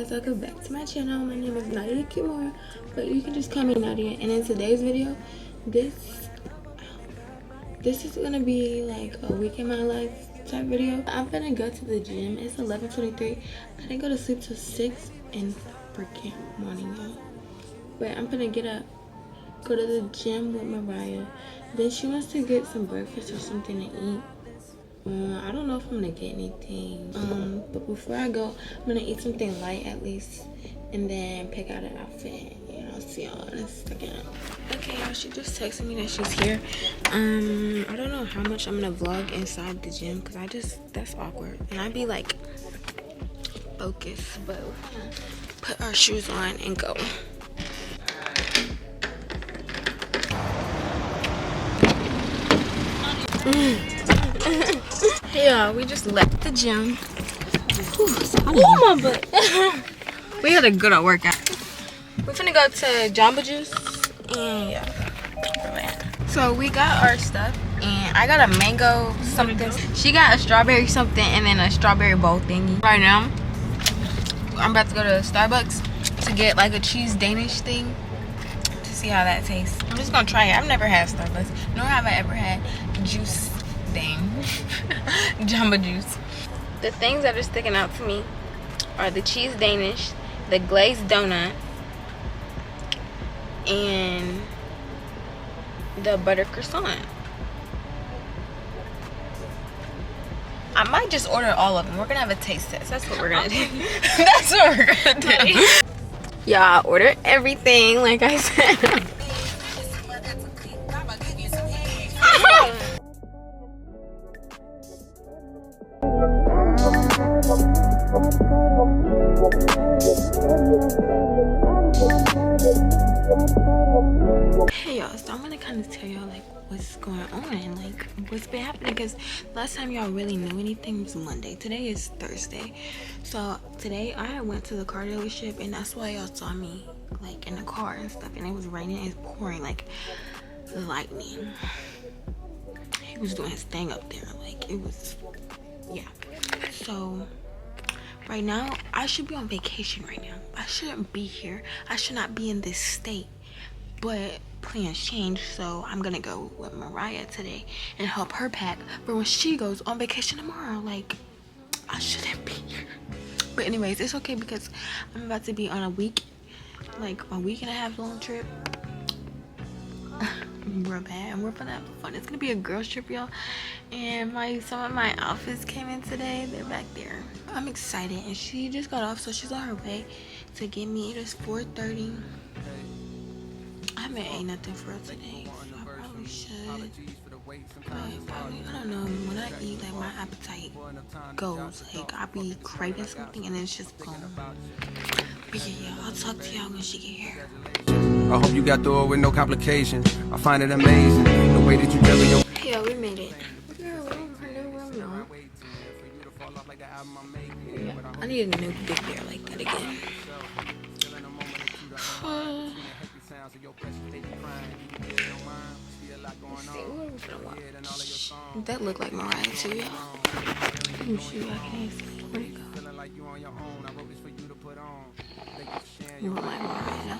guys, welcome back to my channel. My name is Nadia Kimura, but you can just call me Nadia. And in today's video, this is gonna be like a week in my life type video. I'm gonna go to the gym. It's 11:23. I didn't go to sleep till 6 in freaking morning, y'all. But I'm gonna get up, go to the gym with Mariah. Then she wants to get some breakfast or something to eat. I don't know if I'm gonna get anything, but before I go, I'm gonna eat something light at least, and then pick out an outfit. And I'll see y'all in a second. Okay, y'all, she just texted me that she's here. I don't know how much I'm gonna vlog inside the gym, because that's awkward, and I'd be like focused, but we're gonna put our shoes on and go. Hey y'all, we just left the gym. Oh my butt. We had a good old workout. We're finna go to Jamba Juice and yeah. So we got our stuff and I got a mango something. She got a strawberry something and then a strawberry bowl thingy. Right now, I'm about to go to Starbucks to get like a cheese Danish thing to see how that tastes. I'm just gonna try it. I've never had Starbucks, nor have I ever had juice thing. Jamba Juice. The things that are sticking out to me are the cheese Danish, the glazed donut, and the butter croissant. I might just order all of them. We're gonna have a taste test. That's what we're gonna do. That's what we're gonna do. Y'all, order everything like I said. Hey y'all, so I'm gonna kind of tell y'all like what's going on and like what's been happening, because last time y'all really knew anything was Monday. Today is Thursday. So today I went to the car dealership and that's why y'all saw me like in the car and stuff, and it was raining, it's pouring like lightning. He was doing his thing up there, like it was, yeah. So right now I should be on vacation right now. I shouldn't be here. I should not be in this state, but plans change, so I'm gonna go with Mariah today and help her pack for when she goes on vacation tomorrow. Like, I shouldn't be here, but anyways, it's okay because I'm about to be on a week and a half long trip. Real bad, and we're gonna have fun. It's gonna be a girls trip, y'all, and some of my outfits came in today. They're back there. I'm excited, and she just got off, so she's on her way to get me. It is 4:30. I haven't ate nothing for today, so I probably should. But I don't know, when I eat, like my appetite goes. Like I be craving something and then it's just gone. But yeah, I'll talk to y'all when she get here. I hope you got through it with no complications. I find it amazing the way that you juggle your. Hey, yo, we made it. Her new room, y'all. Yeah, I need a new big hair like that again. Let's see, what are we gonna watch? That look like Mariah too, y'all. Oh shoot, I can't see. Where'd it go? You look like Mariah.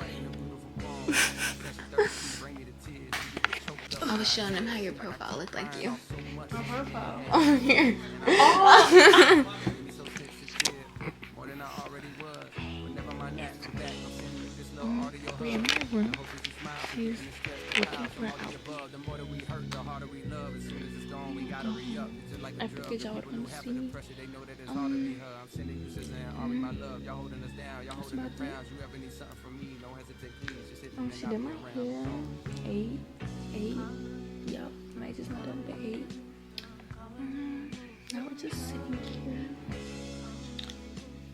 I was showing them how your profile looked like you. My profile? Oh, here. Oh! We're in my room. She's looking for an outfit. I figured y'all would want to see me. That's my thing. She did my hair. 8. Yup, I just not done the 8. Now we're just sitting here.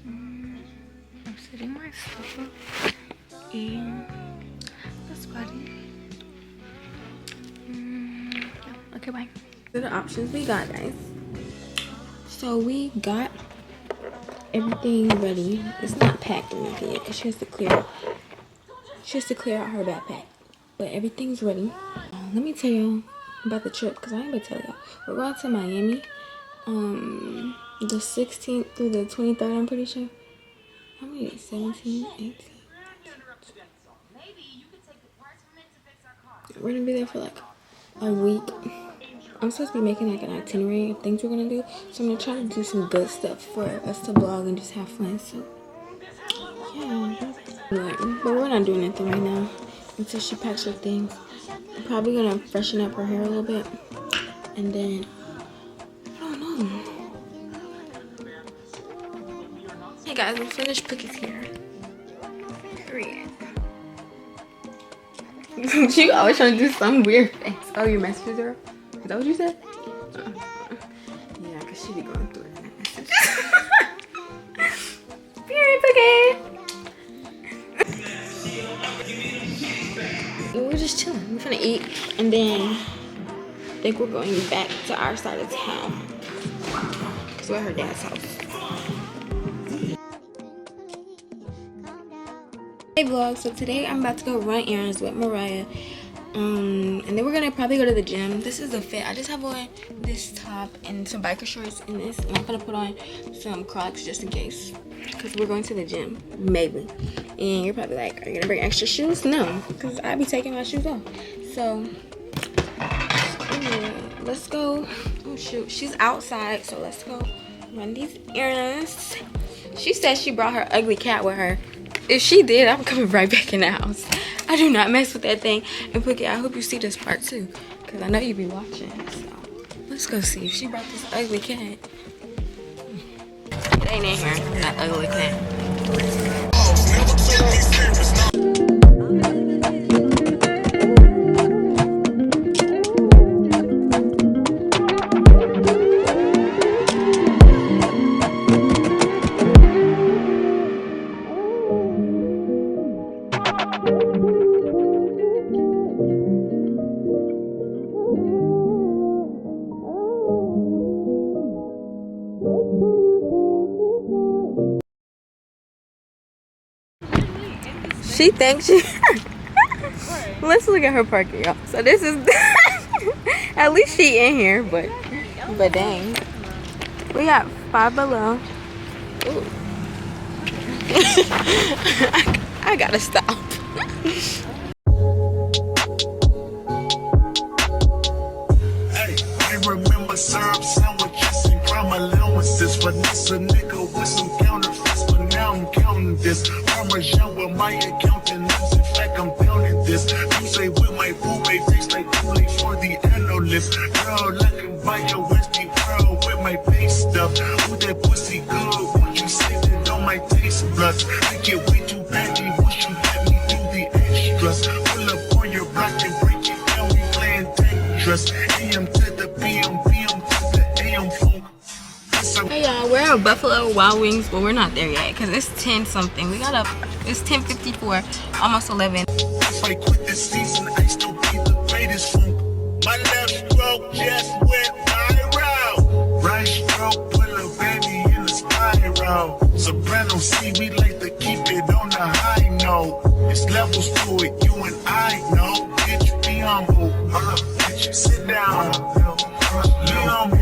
I'm setting my stuff up. And that's about it. Yeah. Okay, bye. These are the options we got, guys. So we got everything ready. It's not packed or anything yet because she has to clear out her backpack. But everything's ready. Let me tell you about the trip, because I ain't gonna tell y'all. We're going to Miami the 16th through the 23rd, I'm pretty sure. How many? 17, 18. We're gonna be there for like a week. I'm supposed to be making like an itinerary of things we're gonna do. So I'm gonna try to do some good stuff for us to vlog and just have fun. So yeah. But we're not doing anything right now until she packs her things. I'm probably gonna freshen up her hair a little bit. And then, I don't know. Hey guys, we finished cookies here. Period. You always trying to do some weird face. Oh, your messages, girl? Is that what you said? Yeah, because she be going through it. Period, cookie. We're just chilling. We're finna eat. And then I think we're going back to our side of town. Because we're at her dad's house. Hey vlog, so today I'm about to go run errands with Mariah, and then we're gonna probably go to the gym. This is the fit. I just have on this top and some biker shorts in this, and I'm gonna put on some Crocs just in case, because we're going to the gym, maybe. And you're probably like, are you gonna bring extra shoes? No, because I be taking my shoes off. So anyway, let's go. Oh shoot, she's outside, so let's go run these errands. She said she brought her ugly cat with her. If she did, I'm coming right back in the house. I do not mess with that thing. And Pookie, I hope you see this part too, because I know you be watching. So let's go see if she brought this ugly cat. It ain't in here, that ugly cat. She thinks she... Let's look at her parking, y'all. So this is... At least she in here, but dang. We got Five Below. Ooh. I gotta stop. Hey, I remember syrup sandwiches and crime allowances. Vanessa nigga with some counterfeits, but now I'm counting this. Parmesan with my accountant lips. In fact, I'm down in this. You say with my boo, babe, face like too late for the analyst. Girl, I can buy your Westie pearl with my base stuff. Ooh, that pussy good. Won't you say that on my taste buds? I get way too patchy. Wish you let me do the extras. Pull up on your block and break it down. We playing Tetris. AM to the PM, PM to the AM phone. Hey y'all, we're at Buffalo Wild Wings, but we're not there yet because it's 10 something. We got up, it's 10:54, almost 11. If I quit this season, I still be the greatest funk. My left stroke just went viral. Right stroke put a baby in a spiral. Soprano C, we like to keep it on the high note. It's levels to it, you and I know. Bitch, be humble. Bitch, sit down. Be humble.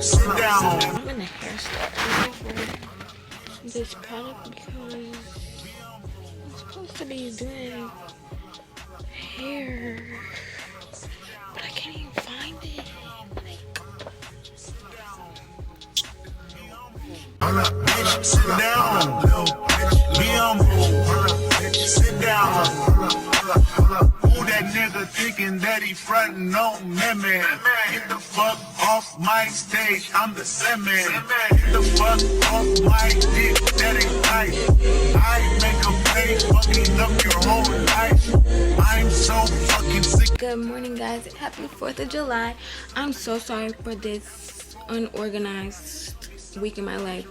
Sit down. I'm in a hair store for this product because I'm supposed to be doing hair, but I can't even find it. Bitch, sit down. Be humble. Sit down. Who that nigga thinking that he frontin' on me, man? Get the fuck off my stage, I'm the same man. Get the fuck off my dick, that ain't right. I make a pay, fucking up your whole life. I'm so fucking sick. Good morning, guys. Happy 4th of July. I'm so sorry for this unorganized week in my life.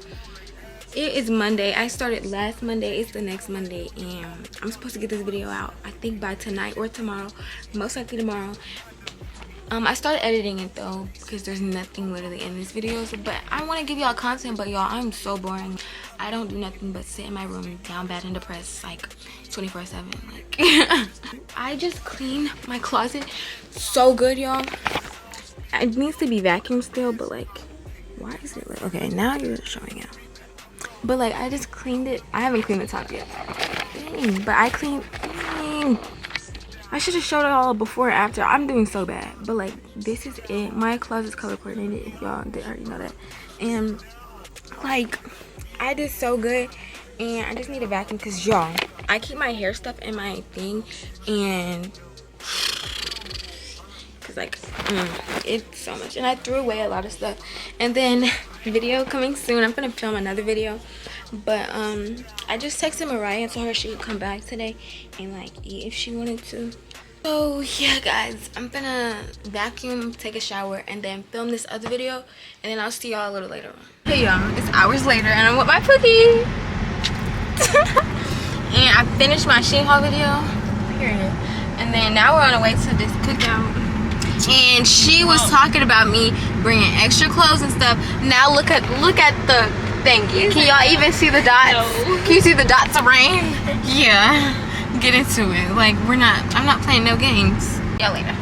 It is Monday. I started last Monday. It's the next Monday, and I'm supposed to get this video out, I think, by tonight or tomorrow. Most likely tomorrow. I started editing it though because there's nothing literally in these videos, but I want to give y'all content. But y'all, I'm so boring. I don't do nothing but sit in my room down bad and depressed like 24/7. Like I just cleaned my closet so good, y'all. It needs to be vacuumed still, but like, why is it like, okay, now you're showing out. But like I just cleaned it. I haven't cleaned the top yet. Dang, but I cleaned. Dang. I should have showed it all before or after. I'm doing so bad. But like this is it. My closet's color coordinated if y'all didn't already know that. And like I did so good. And I just need a vacuum because y'all, I keep my hair stuff in my thing and because like it's so much, and I threw away a lot of stuff. And then video coming soon. I'm gonna film another video, but I just texted Mariah and told her she could come back today and like eat if she wanted to. So yeah guys, I'm gonna vacuum, take a shower, and then film this other video, and then I'll see y'all a little later on. Hey y'all, it's hours later and I'm with my Pookie. And I finished my Shein haul video, period. And then now we're on our way to this cookout. And she was talking about me bringing extra clothes and stuff. Now look at the thingy. Can y'all even see the dots? No. Can you see the dots of rain? Yeah. Get into it. Like I'm not playing no games. Y'all later.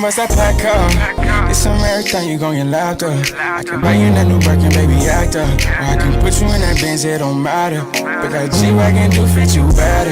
What's that pack up? It's a marathon, you gon' get locked up. I can buy you that new Birkin, baby, act up. Or I can put you in that Benz, it don't matter. But that G-Wagon do fit you better.